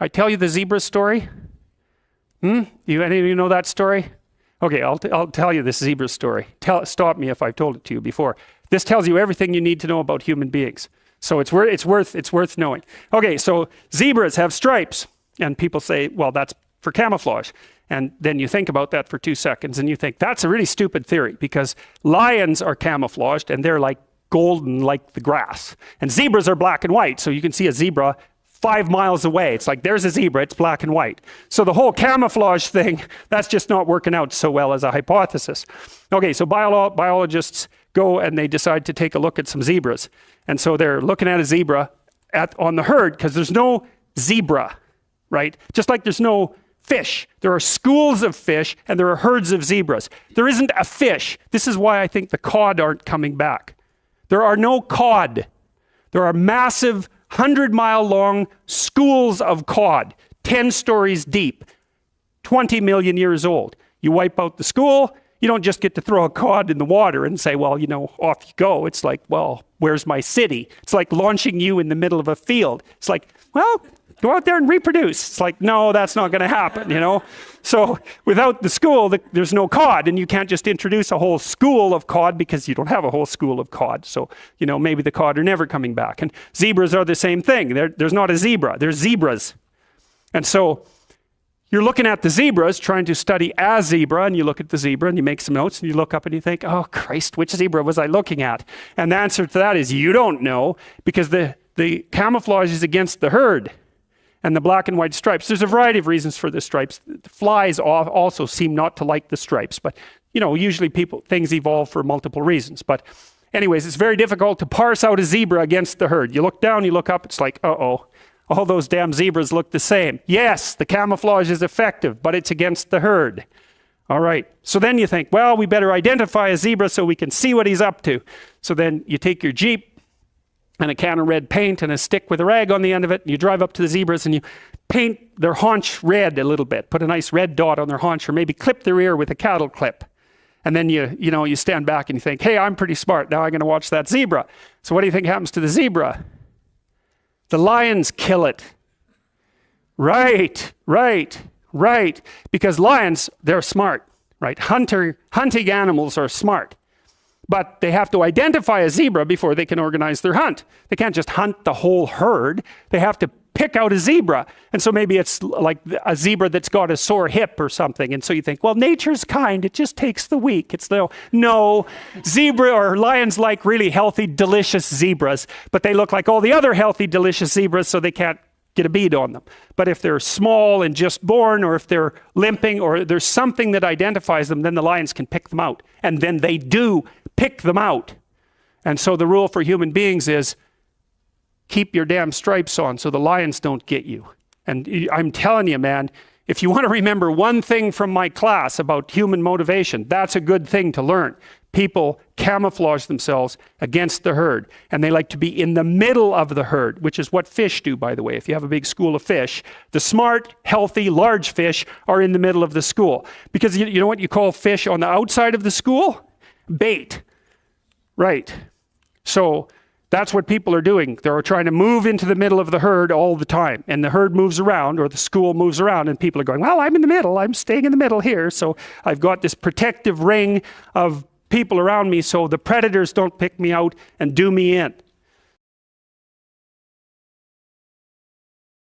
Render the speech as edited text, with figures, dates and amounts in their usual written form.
I tell you the zebra story? Any of you know that story? Okay, I'll tell you this zebra story. Stop me if I've told it to you before. This tells you everything you need to know about human beings. So it's worth knowing. Okay, so zebras have stripes, and people say, well, that's for camouflage. And then you think about that for 2 seconds, and you think that's a really stupid theory, because lions are camouflaged, and they're like golden, like the grass. And zebras are black and white, so you can see a zebra 5 miles away. It's like, there's a zebra, it's black and white. So the whole camouflage thing, that's just not working out so well as a hypothesis. Okay, so biologists go and they decide to take a look at some zebras. And so they're looking at a zebra on the herd, because there's no zebra, right? Just like there's no fish. There are schools of fish and there are herds of zebras. There isn't a fish. This is why I think the cod aren't coming back. There are no cod. There are massive 100-mile long schools of cod, 10 stories deep, 20 million years old. You wipe out the school, you don't just get to throw a cod in the water and say, well, off you go. It's like, well, where's my city? It's like launching you in the middle of a field. It's like, well, go out there and reproduce. It's like, no, that's not going to happen, So without the school, there's no cod, and you can't just introduce a whole school of cod because you don't have a whole school of cod. So, maybe the cod are never coming back. And zebras are the same thing. There's not a zebra. There's zebras. And so you're looking at the zebras, trying to study a zebra, and you look at the zebra and you make some notes and you look up and you think, oh, Christ, which zebra was I looking at? And the answer to that is you don't know, because the camouflage is against the herd. And the black and white stripes. There's a variety of reasons for the stripes. The flies also seem not to like the stripes, but usually things evolve for multiple reasons. But anyways, it's very difficult to parse out a zebra against the herd. You look down, you look up, it's like, uh-oh, all those damn zebras look the same. Yes, the camouflage is effective, but it's against the herd. All right, so then you think, well, we better identify a zebra so we can see what he's up to. So then you take your Jeep and a can of red paint and a stick with a rag on the end of it, and you drive up to the zebras and you paint their haunch red a little bit, put a nice red dot on their haunch, or maybe clip their ear with a cattle clip. And then you stand back and you think, hey, I'm pretty smart, now I'm going to watch that zebra. So what do you think happens to the zebra? The lions kill it. Right. Because lions, they're smart, right? Hunting animals are smart. But they have to identify a zebra before they can organize their hunt. They can't just hunt the whole herd. They have to pick out a zebra. And so maybe it's like a zebra that's got a sore hip or something. And so you think, well, nature's kind. It just takes the weak. No, zebra or lions like really healthy, delicious zebras. But they look like all the other healthy, delicious zebras, so they can't get a bead on them. But if they're small and just born, or if they're limping, or there's something that identifies them, then the lions can pick them out. And then they do pick them out. And so the rule for human beings is keep your damn stripes on so the lions don't get you. And I'm telling you, man, if you want to remember one thing from my class about human motivation, that's a good thing to learn. People camouflage themselves against the herd, and they like to be in the middle of the herd, which is what fish do, by the way. If you have a big school of fish, the smart, healthy, large fish are in the middle of the school. Because you know what you call fish on the outside of the school? Bait. Right. So that's what people are doing. They're trying to move into the middle of the herd all the time. And the herd moves around, or the school moves around, and people are going, well, I'm in the middle. I'm staying in the middle here. So I've got this protective ring of people around me so the predators don't pick me out and do me in.